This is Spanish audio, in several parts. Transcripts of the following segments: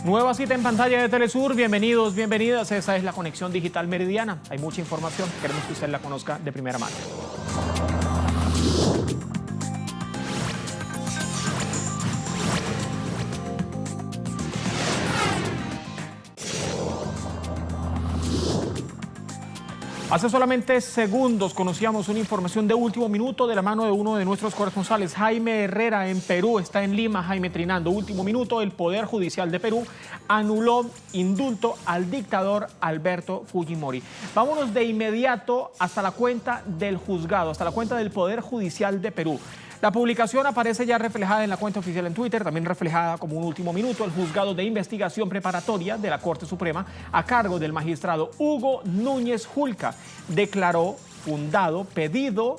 Nueva cita en pantalla de Telesur. Bienvenidos, bienvenidas. Esa es la conexión digital meridiana. Hay mucha información. Queremos que usted la conozca de primera mano. Hace solamente segundos conocíamos una información de último minuto de la mano de uno de nuestros corresponsales, Jaime Herrera, en Perú. Está en Lima, Jaime, trinando. Último minuto, el Poder Judicial de Perú anuló indulto al dictador Alberto Fujimori. Vámonos de inmediato hasta la cuenta del juzgado, hasta la cuenta del Poder Judicial de Perú. La publicación aparece ya reflejada en la cuenta oficial en Twitter, también reflejada como un último minuto. El juzgado de investigación preparatoria de la Corte Suprema, a cargo del magistrado Hugo Núñez Julca, declaró fundado pedido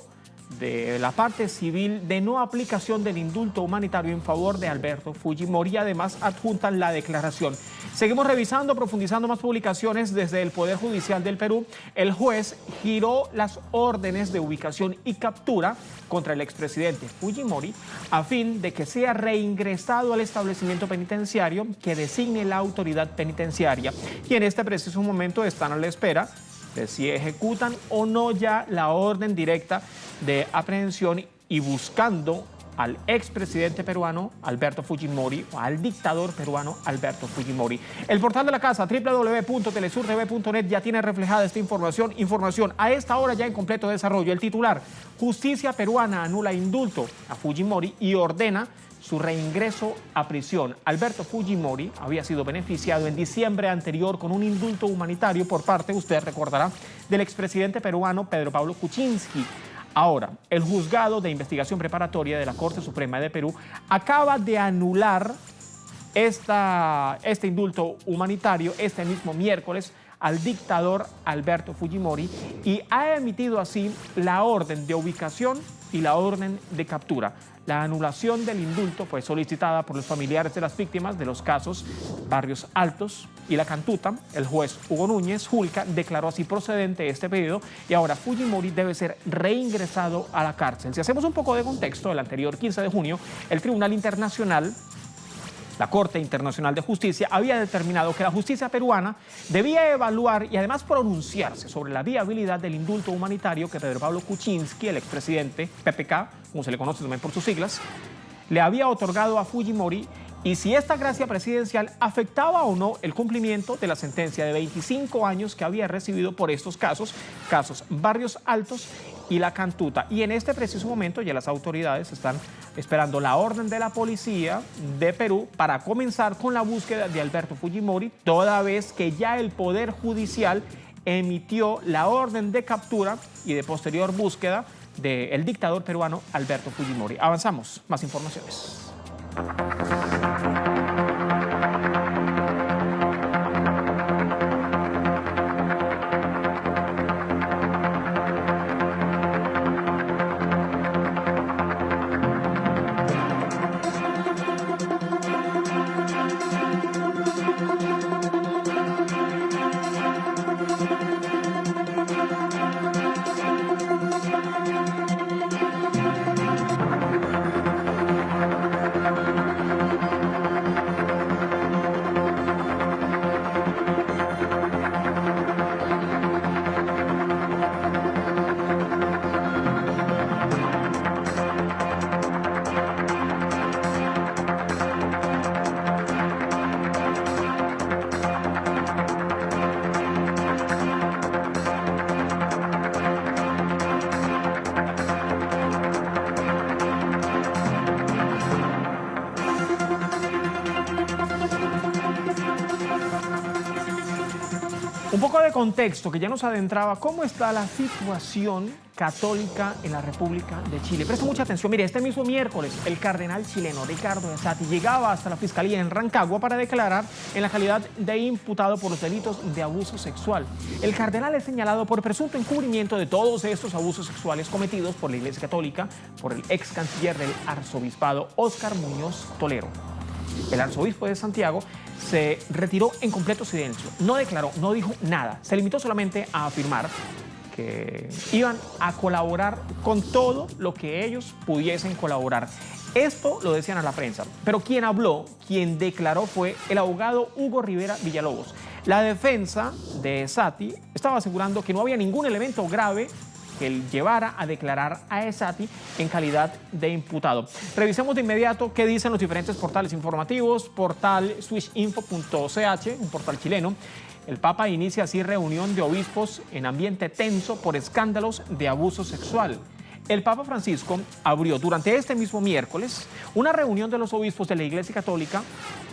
de la parte civil de no aplicación del indulto humanitario en favor de Alberto Fujimori y además adjuntan la declaración. Seguimos revisando, profundizando más publicaciones desde el Poder Judicial del Perú. El juez giró las órdenes de ubicación y captura contra el expresidente Fujimori a fin de que sea reingresado al establecimiento penitenciario que designe la autoridad penitenciaria. Y en este preciso momento están a la espera de si ejecutan o no ya la orden directa de aprehensión y buscando al expresidente peruano Alberto Fujimori o al dictador peruano Alberto Fujimori. El portal de la casa www.telesurtv.net ya tiene reflejada esta información a esta hora ya en completo desarrollo. El titular: Justicia peruana anula indulto a Fujimori y ordena su reingreso a prisión. Alberto Fujimori había sido beneficiado en diciembre anterior con un indulto humanitario por parte, usted recordará, del expresidente peruano Pedro Pablo Kuczynski. Ahora, el juzgado de investigación preparatoria de la Corte Suprema de Perú acaba de anular este indulto humanitario este mismo miércoles al dictador Alberto Fujimori y ha emitido así la orden de ubicación y la orden de captura. La anulación del indulto fue solicitada por los familiares de las víctimas de los casos Barrios Altos y La Cantuta. El juez Hugo Núñez Julca declaró así procedente este pedido y ahora Fujimori debe ser reingresado a la cárcel. Si hacemos un poco de contexto, el anterior 15 de junio, el Tribunal Internacional, la Corte Internacional de Justicia, había determinado que la justicia peruana debía evaluar y además pronunciarse sobre la viabilidad del indulto humanitario que Pedro Pablo Kuczynski, el expresidente PPK, como se le conoce también por sus siglas, le había otorgado a Fujimori y si esta gracia presidencial afectaba o no el cumplimiento de la sentencia de 25 años que había recibido por estos casos Barrios Altos y La Cantuta. Y en este preciso momento ya las autoridades están esperando la orden de la policía de Perú para comenzar con la búsqueda de Alberto Fujimori, toda vez que ya el Poder Judicial emitió la orden de captura y de posterior búsqueda del dictador peruano Alberto Fujimori. Avanzamos, más informaciones. Un poco de contexto que ya nos adentraba. ¿Cómo está la situación católica en la República de Chile? Presta mucha atención. Mire, este mismo miércoles el cardenal chileno Ricardo Esati llegaba hasta la Fiscalía en Rancagua para declarar en la calidad de imputado por los delitos de abuso sexual. El cardenal es señalado por presunto encubrimiento de todos estos abusos sexuales cometidos por la Iglesia Católica por el ex canciller del arzobispado Óscar Muñoz Tolero. El arzobispo de Santiago se retiró en completo silencio, no declaró, no dijo nada, se limitó solamente a afirmar que iban a colaborar con todo lo que ellos pudiesen colaborar. Esto lo decían a la prensa, pero quien habló, quien declaró fue el abogado Hugo Rivera Villalobos. La defensa de Esati estaba asegurando que no había ningún elemento grave que él llevara a declarar a Esati en calidad de imputado. Revisemos de inmediato qué dicen los diferentes portales informativos. Portal swishinfo.ch, un portal chileno. El Papa inicia así reunión de obispos en ambiente tenso por escándalos de abuso sexual. El Papa Francisco abrió durante este mismo miércoles una reunión de los obispos de la Iglesia Católica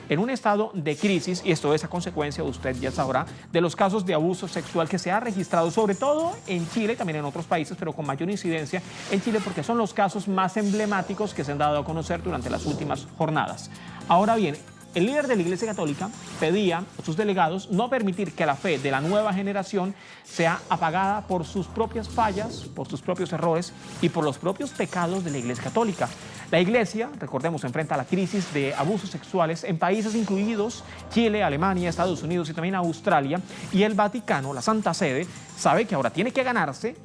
en un estado de crisis, y esto es a consecuencia, usted ya sabrá, de los casos de abuso sexual que se ha registrado, sobre todo en Chile, también en otros países, pero con mayor incidencia en Chile, porque son los casos más emblemáticos que se han dado a conocer durante las últimas jornadas. Ahora bien, el líder de la Iglesia Católica pedía a sus delegados no permitir que la fe de la nueva generación sea apagada por sus propias fallas, por sus propios errores y por los propios pecados de la Iglesia Católica. La Iglesia, recordemos, enfrenta la crisis de abusos sexuales en países incluidos Chile, Alemania, Estados Unidos y también Australia, y el Vaticano, la Santa Sede, sabe que ahora tiene que ganarse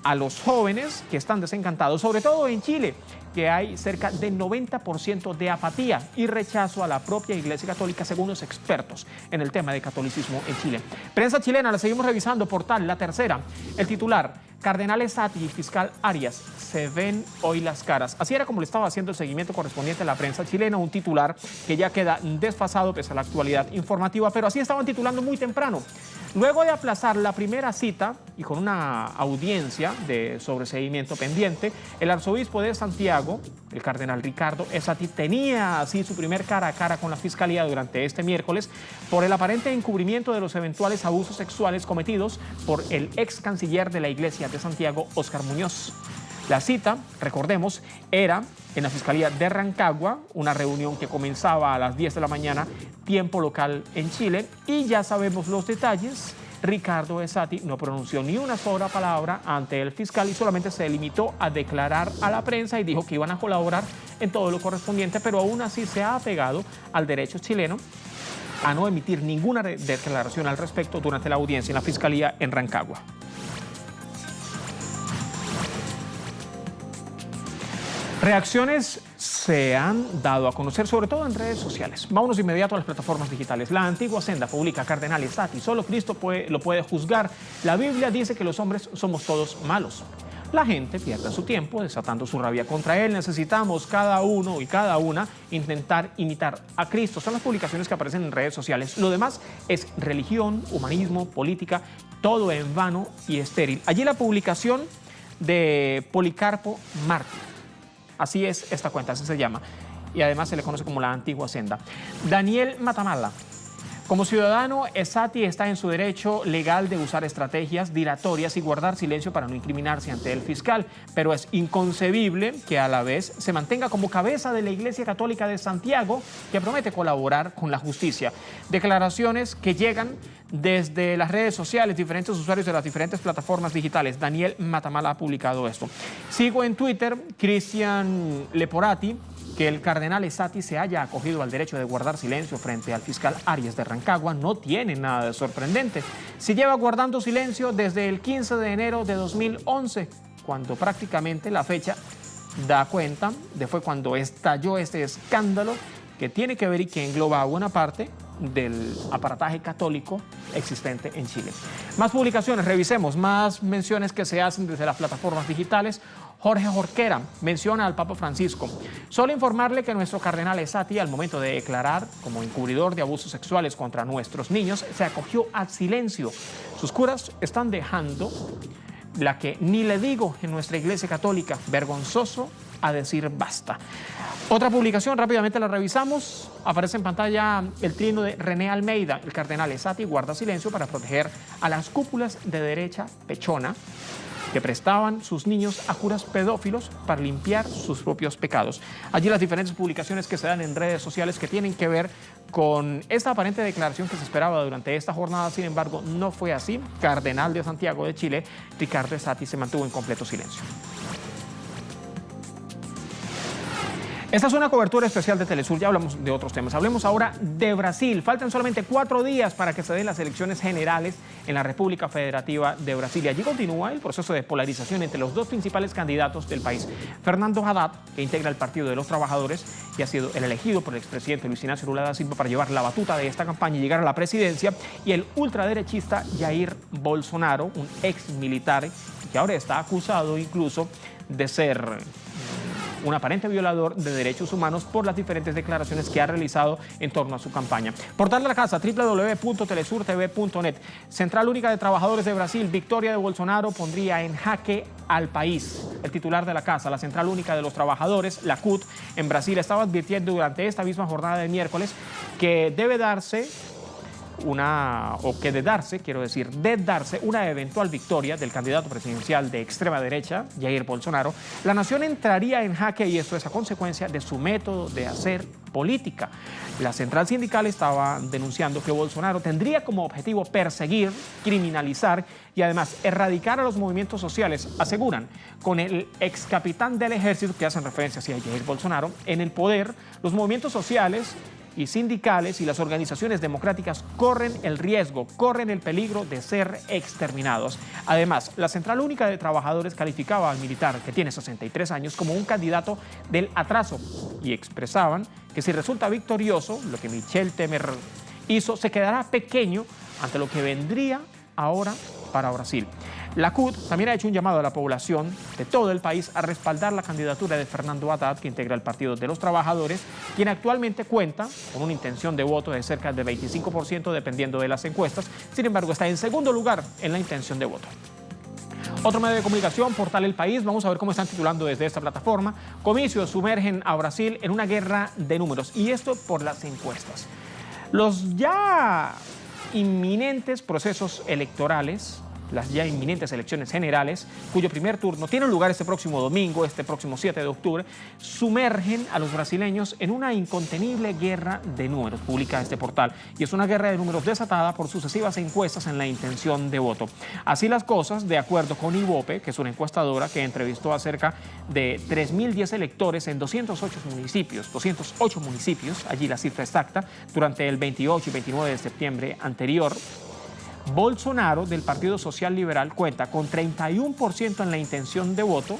a los jóvenes que están desencantados, sobre todo en Chile, que hay cerca del 90% de apatía y rechazo a la propia Iglesia Católica, según los expertos en el tema de catolicismo en Chile. Prensa chilena, la seguimos revisando, portal La Tercera. El titular: Cardenal Esati y fiscal Arias se ven hoy las caras. Así era como le estaba haciendo el seguimiento correspondiente a la prensa chilena, un titular que ya queda desfasado pese a la actualidad informativa, pero así estaban titulando muy temprano. Luego de aplazar la primera cita y con una audiencia de sobreseguimiento pendiente, el arzobispo de Santiago, el cardenal Ricardo Esati, tenía así su primer cara a cara con la fiscalía durante este miércoles por el aparente encubrimiento de los eventuales abusos sexuales cometidos por el ex canciller de la Iglesia de Santiago, Óscar Muñoz. La cita, recordemos, era en la Fiscalía de Rancagua, una reunión que comenzaba a las 10 de la mañana, tiempo local en Chile, y ya sabemos los detalles. Ricardo Esati no pronunció ni una sola palabra ante el fiscal y solamente se limitó a declarar a la prensa y dijo que iban a colaborar en todo lo correspondiente, pero aún así se ha apegado al derecho chileno a no emitir ninguna declaración al respecto durante la audiencia en la Fiscalía en Rancagua. Reacciones se han dado a conocer, sobre todo en redes sociales. Vámonos de inmediato a las plataformas digitales. La Antigua Senda publica: Cardenal Esati, solo Cristo lo puede juzgar. La Biblia dice que los hombres somos todos malos. La gente pierde su tiempo desatando su rabia contra él. Necesitamos cada uno y cada una intentar imitar a Cristo. Son las publicaciones que aparecen en redes sociales. Lo demás es religión, humanismo, política, todo en vano y estéril. Allí la publicación de Policarpo Mártir. Así es esta cuenta, así se llama. Y además se le conoce como la Antigua Senda. Daniel Matamala: como ciudadano, Esati está en su derecho legal de usar estrategias dilatorias y guardar silencio para no incriminarse ante el fiscal, pero es inconcebible que a la vez se mantenga como cabeza de la Iglesia Católica de Santiago, que promete colaborar con la justicia. Declaraciones que llegan desde las redes sociales, diferentes usuarios de las diferentes plataformas digitales. Daniel Matamala ha publicado esto. Sigo en Twitter, Cristian Leporati, que el cardenal Esati se haya acogido al derecho de guardar silencio frente al fiscal Arias de Rancagua no tiene nada de sorprendente. Se lleva guardando silencio desde el 15 de enero de 2011, cuando prácticamente la fecha da cuenta de fue cuando estalló este escándalo que tiene que ver y que engloba a buena parte del aparataje católico existente en Chile. Más publicaciones, revisemos, más menciones que se hacen desde las plataformas digitales. Jorge Jorquera menciona al Papa Francisco: solo informarle que nuestro cardenal Esati, al momento de declarar como encubridor de abusos sexuales contra nuestros niños, se acogió al silencio. Sus curas están dejando la que ni le digo en nuestra Iglesia Católica, vergonzoso a decir basta. Otra publicación, rápidamente la revisamos. Aparece en pantalla el trino de René Almeida: el cardenal Esati guarda silencio para proteger a las cúpulas de derecha pechona que prestaban sus niños a curas pedófilos para limpiar sus propios pecados. Allí las diferentes publicaciones que se dan en redes sociales que tienen que ver con esta aparente declaración que se esperaba durante esta jornada. Sin embargo, no fue así. Cardenal de Santiago de Chile, Ricardo Esati, se mantuvo en completo silencio. Esta es una cobertura especial de Telesur, ya hablamos de otros temas. Hablemos ahora de Brasil. Faltan solamente 4 días para que se den las elecciones generales en la República Federativa de Brasil. Y allí continúa el proceso de polarización entre los dos principales candidatos del país. Fernando Haddad, que integra el Partido de los Trabajadores y ha sido el elegido por el expresidente Luis Ignacio Lula da Silva para llevar la batuta de esta campaña y llegar a la presidencia. Y el ultraderechista Jair Bolsonaro, un ex militar que ahora está acusado incluso de ser un aparente violador de derechos humanos por las diferentes declaraciones que ha realizado en torno a su campaña. Portal de la casa, www.telesurtv.net. Central Única de Trabajadores de Brasil, victoria de Bolsonaro pondría en jaque al país. El titular de la casa, la Central Única de los Trabajadores, la CUT, en Brasil, estaba advirtiendo durante esta misma jornada de miércoles que de darse una eventual victoria del candidato presidencial de extrema derecha, Jair Bolsonaro, la nación entraría en jaque, y esto es a consecuencia de su método de hacer política. La central sindical estaba denunciando que Bolsonaro tendría como objetivo perseguir, criminalizar y además erradicar a los movimientos sociales. Aseguran, con el ex capitán del ejército, que hacen referencia hacia Jair Bolsonaro, en el poder, los movimientos sociales y sindicales y las organizaciones democráticas corren el riesgo, corren el peligro de ser exterminados. Además, la Central Única de Trabajadores calificaba al militar, que tiene 63 años, como un candidato del atraso y expresaban que si resulta victorioso, lo que Michel Temer hizo, se quedará pequeño ante lo que vendría ahora para Brasil. La CUT también ha hecho un llamado a la población de todo el país a respaldar la candidatura de Fernando Haddad, que integra el Partido de los Trabajadores, quien actualmente cuenta con una intención de voto de cerca de 25% dependiendo de las encuestas. Sin embargo, está en segundo lugar en la intención de voto. Otro medio de comunicación, Portal El País, vamos a ver cómo están titulando desde esta plataforma. Comicios sumergen a Brasil en una guerra de números, y esto por las encuestas. Los ya inminentes procesos electorales, las ya inminentes elecciones generales, cuyo primer turno tiene lugar este próximo domingo, este próximo 7 de octubre, sumergen a los brasileños en una incontenible guerra de números, publica este portal. Y es una guerra de números desatada por sucesivas encuestas en la intención de voto. Así las cosas, de acuerdo con Ibope, que es una encuestadora que entrevistó a cerca de 3.010 electores en 208 municipios, allí la cifra exacta, durante el 28 y 29 de septiembre anterior, Bolsonaro, del Partido Social Liberal, cuenta con 31% en la intención de voto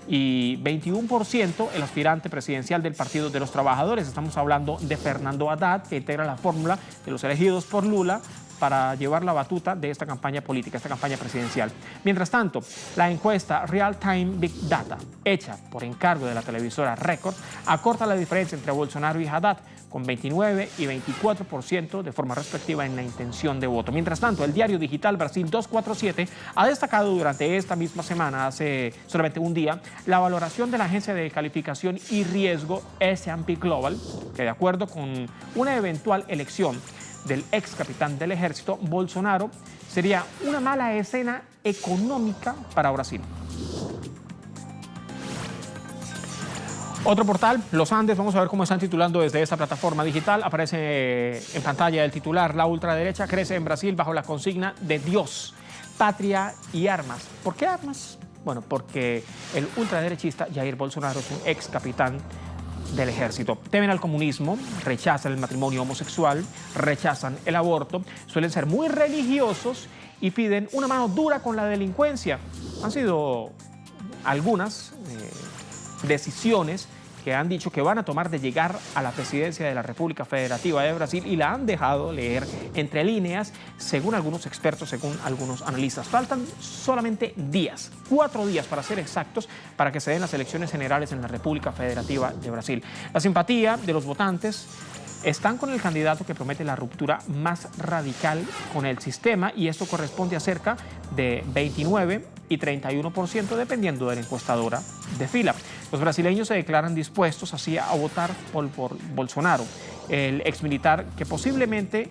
y 21% el aspirante presidencial del Partido de los Trabajadores. Estamos hablando de Fernando Haddad, que integra la fórmula de los elegidos por Lula para llevar la batuta de esta campaña política, esta campaña presidencial. Mientras tanto, la encuesta Real Time Big Data, hecha por encargo de la televisora Record, acorta la diferencia entre Bolsonaro y Haddad, con 29 y 24% de forma respectiva en la intención de voto. Mientras tanto, el diario digital Brasil 247 ha destacado durante esta misma semana, hace solamente un día, la valoración de la agencia de calificación y riesgo S&P Global, que de acuerdo con una eventual elección del ex capitán del ejército, Bolsonaro sería una mala escena económica para Brasil. Otro portal, Los Andes, vamos a ver cómo están titulando desde esta plataforma digital. Aparece en pantalla el titular: la ultraderecha crece en Brasil bajo la consigna de Dios, patria y armas. ¿Por qué armas? Bueno, porque el ultraderechista Jair Bolsonaro es un ex capitán del ejército. Temen al comunismo, rechazan el matrimonio homosexual, rechazan el aborto, suelen ser muy religiosos y piden una mano dura con la delincuencia. Han sido algunas decisiones que han dicho que van a tomar de llegar a la presidencia de la República Federativa de Brasil, y la han dejado leer entre líneas, según algunos expertos, según algunos analistas. Faltan solamente días, 4 días para ser exactos, para que se den las elecciones generales en la República Federativa de Brasil. La simpatía de los votantes están con el candidato que promete la ruptura más radical con el sistema, y esto corresponde a cerca de 29 y 31% dependiendo de la encuestadora de fila. Los brasileños se declaran dispuestos así a votar por Bolsonaro, el exmilitar que posiblemente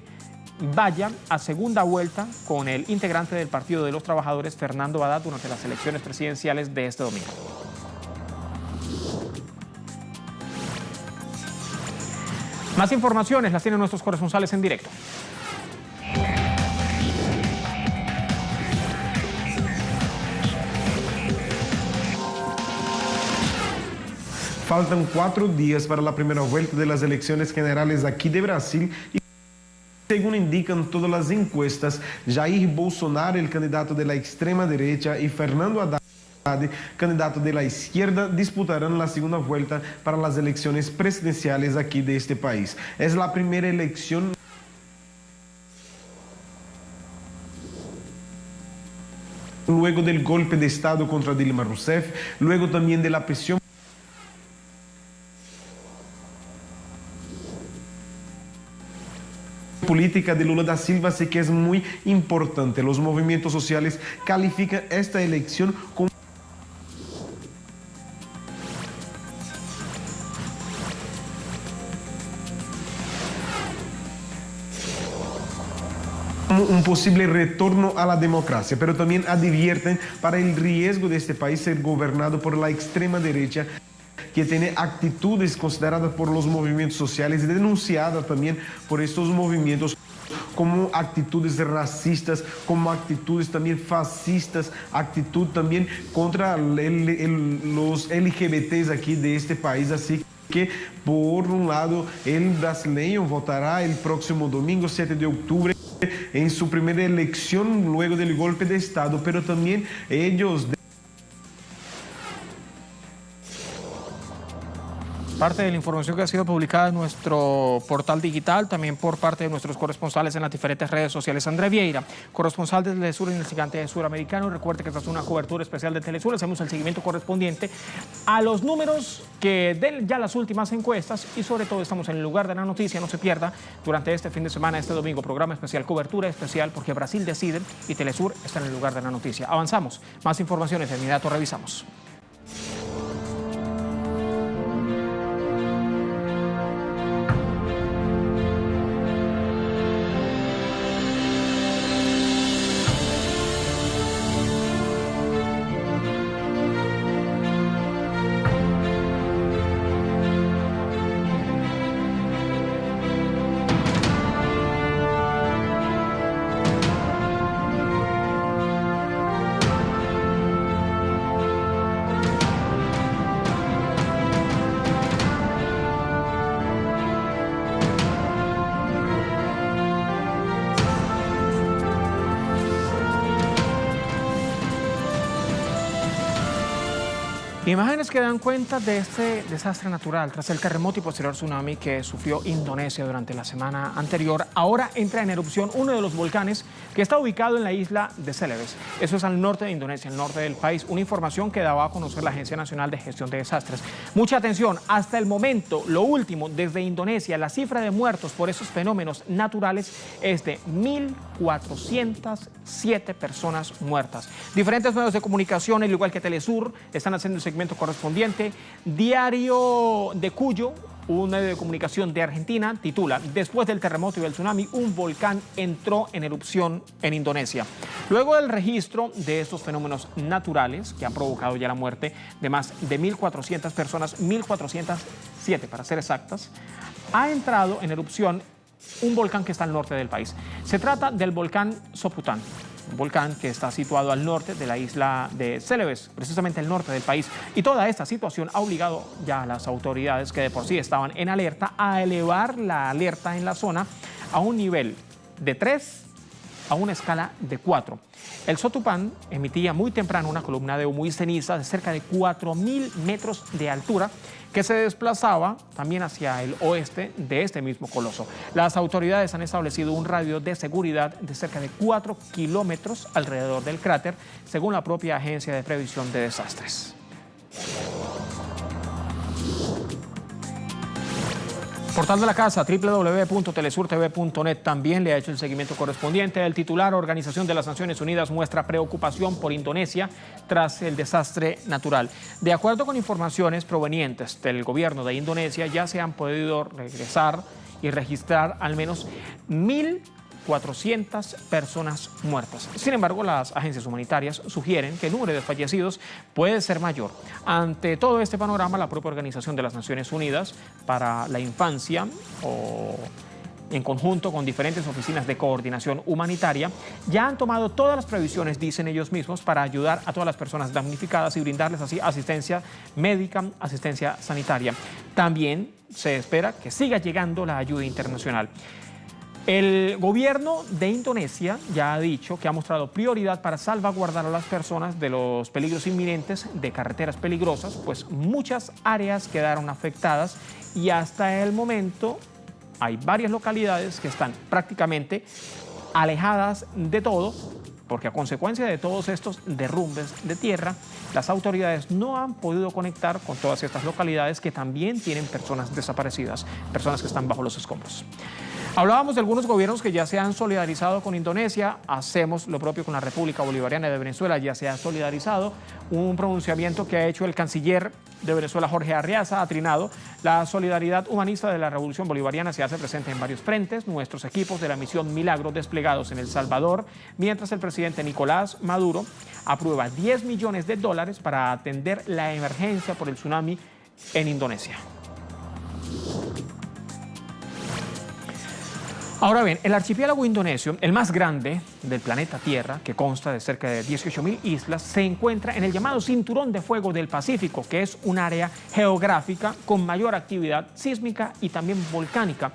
vaya a segunda vuelta con el integrante del Partido de los Trabajadores, Fernando Haddad, durante las elecciones presidenciales de este domingo. Más informaciones las tienen nuestros corresponsales en directo. Faltan 4 días para la primera vuelta de las elecciones generales aquí de Brasil y, según indican todas las encuestas, Jair Bolsonaro, el candidato de la extrema derecha, y Fernando Haddad, candidato de la izquierda, disputarán la segunda vuelta para las elecciones presidenciales aquí de este país. Es la primera elección luego del golpe de Estado contra Dilma Rousseff, luego también de la presión política de Lula da Silva, así que es muy importante. Los movimientos sociales califican esta elección como un posible retorno a la democracia, pero también advierten para el riesgo de este país ser gobernado por la extrema derecha, que tiene actitudes consideradas por los movimientos sociales y denunciadas también por estos movimientos como actitudes racistas, como actitudes también fascistas, actitud también contra los LGBTs aquí de este país. Así que, por un lado, el brasileño votará el próximo domingo, 7 de octubre, en su primera elección luego del golpe de Estado, pero también ellos... Parte de la información que ha sido publicada en nuestro portal digital, también por parte de nuestros corresponsales en las diferentes redes sociales. André Vieira, corresponsal de Telesur en el gigante suramericano. Recuerde que esta es una cobertura especial de Telesur. Hacemos el seguimiento correspondiente a los números que den ya las últimas encuestas y sobre todo estamos en el lugar de la noticia. No se pierda durante este fin de semana, este domingo, programa especial, cobertura especial, porque Brasil decide y Telesur está en el lugar de la noticia. Avanzamos. Más informaciones de inmediato revisamos. Imágenes que dan cuenta de este desastre natural tras el terremoto y posterior tsunami que sufrió Indonesia durante la semana anterior. Ahora entra en erupción uno de los volcanes que está ubicado en la isla de Celebes. Eso es al norte de Indonesia, al norte del país. Una información que daba a conocer la Agencia Nacional de Gestión de Desastres. Mucha atención, hasta el momento, lo último, desde Indonesia, la cifra de muertos por esos fenómenos naturales es de 1.407 personas muertas. Diferentes medios de comunicación, al igual que Telesur, están haciendo el segmento correspondiente. Diario de Cuyo, un medio de comunicación de Argentina, titula: después del terremoto y del tsunami, un volcán entró en erupción en Indonesia. Luego del registro de estos fenómenos naturales que han provocado ya la muerte de más de 1.400 personas, 1.407 para ser exactas, ha entrado en erupción un volcán que está al norte del país. Se trata del volcán Sopután, un volcán que está situado al norte de la isla de Celebes, precisamente al norte del país. Y toda esta situación ha obligado ya a las autoridades, que de por sí estaban en alerta, a elevar la alerta en la zona a un nivel de 3 a una escala de 4. El Sopután emitía muy temprano una columna de humo y ceniza de cerca de 4.000 metros de altura que se desplazaba también hacia el oeste de este mismo coloso. Las autoridades han establecido un radio de seguridad de cerca de 4 kilómetros alrededor del cráter, según la propia Agencia de Previsión de Desastres. Portal de la casa, www.telesurtv.net, también le ha hecho el seguimiento correspondiente. El titular: Organización de las Naciones Unidas muestra preocupación por Indonesia tras el desastre natural. De acuerdo con informaciones provenientes del gobierno de Indonesia, ya se han podido regresar y registrar al menos 1.400 personas muertas. Sin embargo, las agencias humanitarias sugieren que el número de fallecidos puede ser mayor. Ante todo este panorama, la propia Organización de las Naciones Unidas para la Infancia, o en conjunto con diferentes oficinas de coordinación humanitaria, ya han tomado todas las previsiones, dicen ellos mismos, para ayudar a todas las personas damnificadas y brindarles así asistencia médica, asistencia sanitaria. También se espera que siga llegando la ayuda internacional. El gobierno de Indonesia ya ha dicho que ha mostrado prioridad para salvaguardar a las personas de los peligros inminentes de carreteras peligrosas, pues muchas áreas quedaron afectadas y hasta el momento hay varias localidades que están prácticamente alejadas de todo, porque a consecuencia de todos estos derrumbes de tierra, las autoridades no han podido conectar con todas estas localidades que también tienen personas desaparecidas, personas que están bajo los escombros. Hablábamos de algunos gobiernos que ya se han solidarizado con Indonesia, hacemos lo propio con la República Bolivariana de Venezuela, ya se ha solidarizado. Un pronunciamiento que ha hecho el canciller de Venezuela, Jorge Arriaza, ha trinado: la solidaridad humanista de la Revolución Bolivariana se hace presente en varios frentes. Nuestros equipos de la misión Milagro desplegados en El Salvador, mientras el presidente Nicolás Maduro aprueba $10 millones para atender la emergencia por el tsunami en Indonesia. Ahora bien, el archipiélago indonesio, el más grande del planeta Tierra, que consta de cerca de 18.000 islas, se encuentra en el llamado Cinturón de Fuego del Pacífico, que es un área geográfica con mayor actividad sísmica y también volcánica.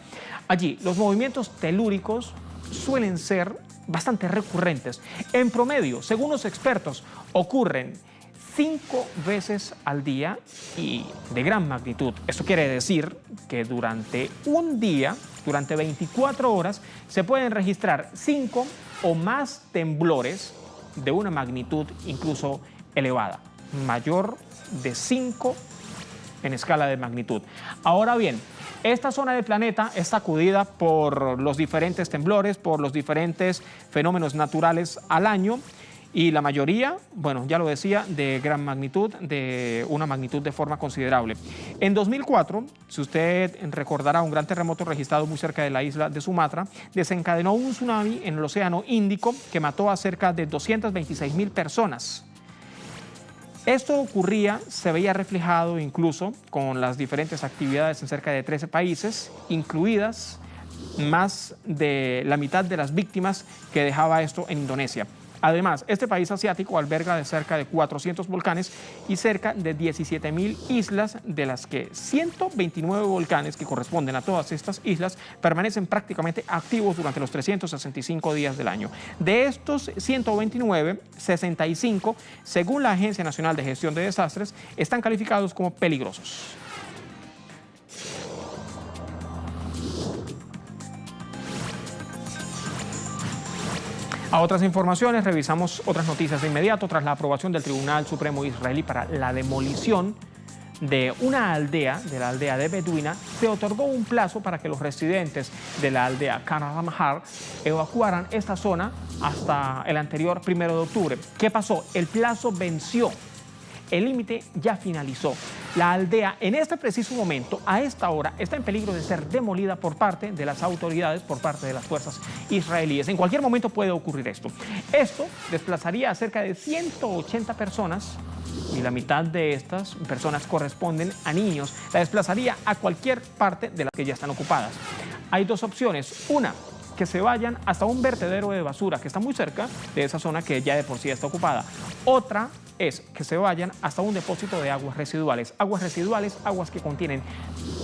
Allí, los movimientos telúricos suelen ser bastante recurrentes. En promedio, según los expertos, ocurren 5 veces al día y de gran magnitud. Esto quiere decir que durante un día, durante 24 horas, se pueden registrar 5 o más temblores de una magnitud incluso elevada, mayor de 5 en escala de magnitud. Ahora bien, esta zona del planeta es sacudida por los diferentes temblores, por los diferentes fenómenos naturales al año, y la mayoría, bueno, ya lo decía, de gran magnitud, de una magnitud de forma considerable. En 2004, si usted recordará, un gran terremoto registrado muy cerca de la isla de Sumatra desencadenó un tsunami en el Océano Índico que mató a cerca de 226.000 personas. Esto ocurría, se veía reflejado incluso con las diferentes actividades en cerca de 13 países, incluidas más de la mitad de las víctimas que dejaba esto en Indonesia. Además, este país asiático alberga de cerca de 400 volcanes y cerca de 17.000 islas, de las que 129 volcanes, que corresponden a todas estas islas, permanecen prácticamente activos durante los 365 días del año. De estos 129, 65, según la Agencia Nacional de Gestión de Desastres, están calificados como peligrosos. A otras informaciones, revisamos otras noticias de inmediato. Tras la aprobación del Tribunal Supremo israelí para la demolición de una aldea, de la aldea de Beduina, se otorgó un plazo para que los residentes de la aldea Khan al-Mahar evacuaran esta zona hasta el anterior 1 de octubre. ¿Qué pasó? El plazo venció. El límite ya finalizó. La aldea en este preciso momento, a esta hora, está en peligro de ser demolida por parte de las autoridades, por parte de las fuerzas israelíes. En cualquier momento puede ocurrir esto. Esto desplazaría a cerca de 180 personas y la mitad de estas personas corresponden a niños. La desplazaría a cualquier parte de las que ya están ocupadas. Hay dos opciones. Una, que se vayan hasta un vertedero de basura que está muy cerca de esa zona que ya de por sí está ocupada. Otra es que se vayan hasta un depósito de aguas residuales. Aguas residuales, aguas que contienen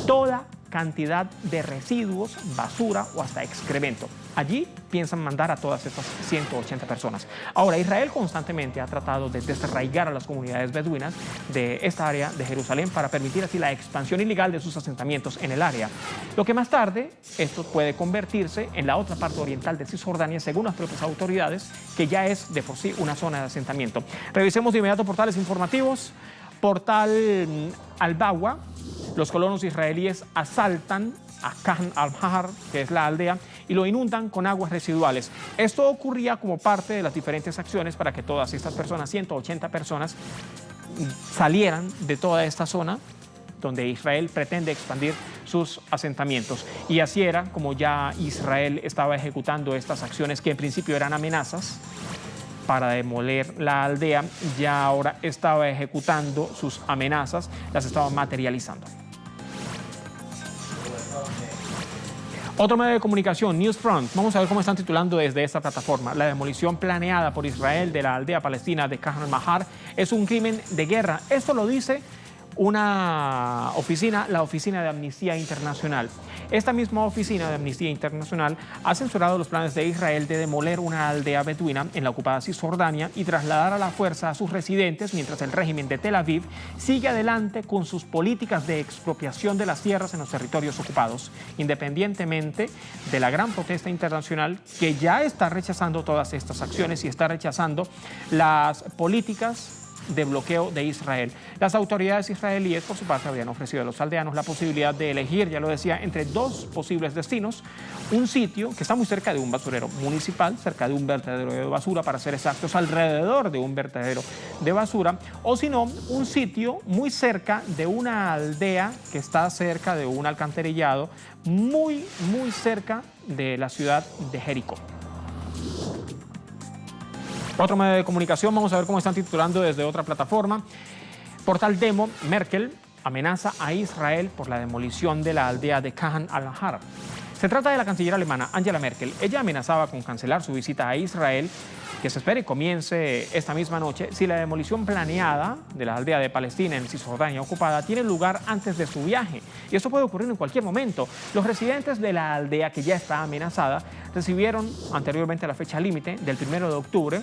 toda cantidad de residuos, basura o hasta excremento. Allí piensan mandar a todas estas 180 personas. Ahora, Israel constantemente ha tratado de desarraigar a las comunidades beduinas de esta área de Jerusalén para permitir así la expansión ilegal de sus asentamientos en el área. Lo que más tarde esto puede convertirse en la otra parte oriental de Cisjordania, según las propias autoridades, que ya es de por sí una zona de asentamiento. Revisemos de inmediato portales informativos. Portal Al-Bawa. Los colonos israelíes asaltan a Khan al-Mahar, que es la aldea, y lo inundan con aguas residuales. Esto ocurría como parte de las diferentes acciones para que todas estas personas, 180 personas, salieran de toda esta zona donde Israel pretende expandir sus asentamientos. Y así era como ya Israel estaba ejecutando estas acciones que en principio eran amenazas para demoler la aldea, ya ahora estaba ejecutando sus amenazas, las estaba materializando. Otro medio de comunicación, Newsfront. Vamos a ver cómo están titulando desde esta plataforma. La demolición planeada por Israel de la aldea palestina de Khan al-Mahar es un crimen de guerra. Esto lo dice una oficina, la Oficina de Amnistía Internacional. Esta misma Oficina de Amnistía Internacional ha censurado los planes de Israel de demoler una aldea beduina en la ocupada Cisjordania y trasladar a la fuerza a sus residentes, mientras el régimen de Tel Aviv sigue adelante con sus políticas de expropiación de las tierras en los territorios ocupados, independientemente de la gran protesta internacional que ya está rechazando todas estas acciones y está rechazando las políticas de bloqueo de Israel. Las autoridades israelíes, por su parte, habían ofrecido a los aldeanos la posibilidad de elegir, ya lo decía, entre dos posibles destinos: un sitio que está muy cerca de un basurero municipal, cerca de un vertedero de basura, para ser exactos, alrededor de un vertedero de basura, o si no, un sitio muy cerca de una aldea que está cerca de un alcantarillado, muy cerca de la ciudad de Jericó. Otro medio de comunicación, vamos a ver cómo están titulando desde otra plataforma. Portal Demo, Merkel amenaza a Israel por la demolición de la aldea de Khan al-Mahar. Se trata de la canciller alemana Angela Merkel. Ella amenazaba con cancelar su visita a Israel, que se espera y comience esta misma noche, si la demolición planeada de la aldea de Palestina en Cisjordania ocupada tiene lugar antes de su viaje. Y eso puede ocurrir en cualquier momento. Los residentes de la aldea, que ya está amenazada, recibieron anteriormente la fecha límite del 1 de octubre,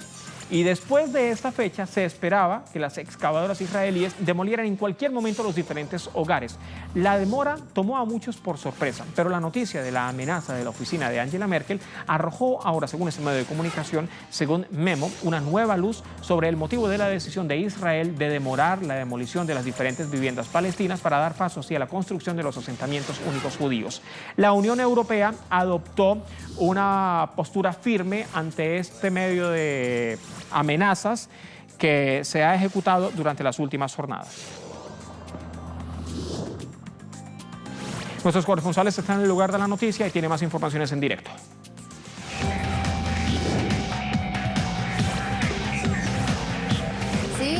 y después de esta fecha se esperaba que las excavadoras israelíes demolieran en cualquier momento los diferentes hogares. La demora tomó a muchos por sorpresa, pero la noticia de la amenaza de la oficina de Angela Merkel arrojó ahora, según este medio de comunicación, según Memo, una nueva luz sobre el motivo de la decisión de Israel de demorar la demolición de las diferentes viviendas palestinas para dar paso hacia la construcción de los asentamientos únicos judíos. La Unión Europea adoptó una postura firme ante este medio de amenazas que se ha ejecutado durante las últimas jornadas. Nuestros corresponsales están en el lugar de la noticia y tienen más informaciones en directo.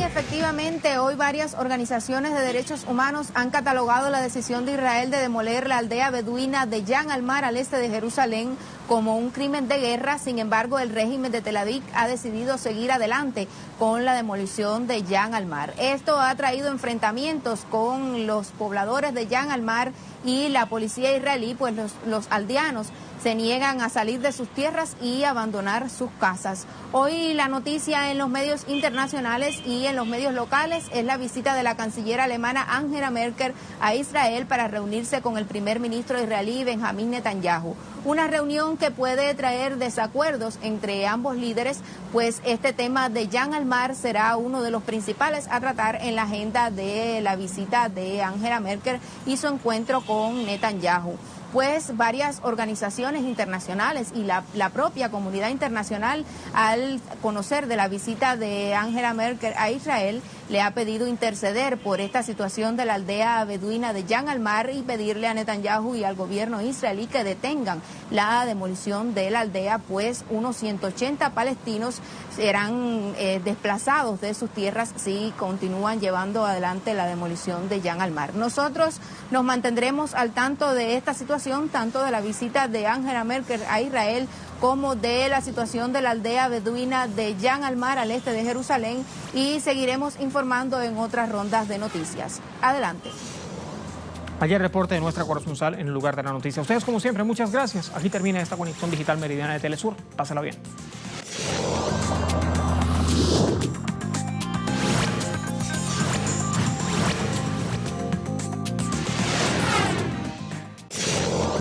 Efectivamente, hoy varias organizaciones de derechos humanos han catalogado la decisión de Israel de demoler la aldea beduina de Jan al-Mar al este de Jerusalén como un crimen de guerra. Sin embargo, el régimen de Tel Aviv ha decidido seguir adelante con la demolición de Jan al-Mar. Esto ha traído enfrentamientos con los pobladores de Jan al-Mar y la policía israelí, pues los aldeanos se niegan a salir de sus tierras y abandonar sus casas. Hoy la noticia en los medios internacionales y en los medios locales es la visita de la canciller alemana Angela Merkel a Israel para reunirse con el primer ministro israelí Benjamín Netanyahu. Una reunión que puede traer desacuerdos entre ambos líderes, pues este tema de Jan al-Mar será uno de los principales a tratar en la agenda de la visita de Angela Merkel y su encuentro con Netanyahu. Pues varias organizaciones internacionales y la propia comunidad internacional, al conocer de la visita de Angela Merkel a Israel, le ha pedido interceder por esta situación de la aldea beduina de Jan al-Mar y pedirle a Netanyahu y al gobierno israelí que detengan la demolición de la aldea, pues unos 180 palestinos serán desplazados de sus tierras si continúan llevando adelante la demolición de Jan al-Mar. Nosotros nos mantendremos al tanto de esta situación, tanto de la visita de Angela Merkel a Israel como de la situación de la aldea beduina de Jan al-Mar al este de Jerusalén, y seguiremos informando en otras rondas de noticias. Adelante. Ayer reporte de nuestra corresponsal en el lugar de la noticia. Ustedes, como siempre, muchas gracias. Aquí termina esta conexión digital meridiana de Telesur. Pásala bien.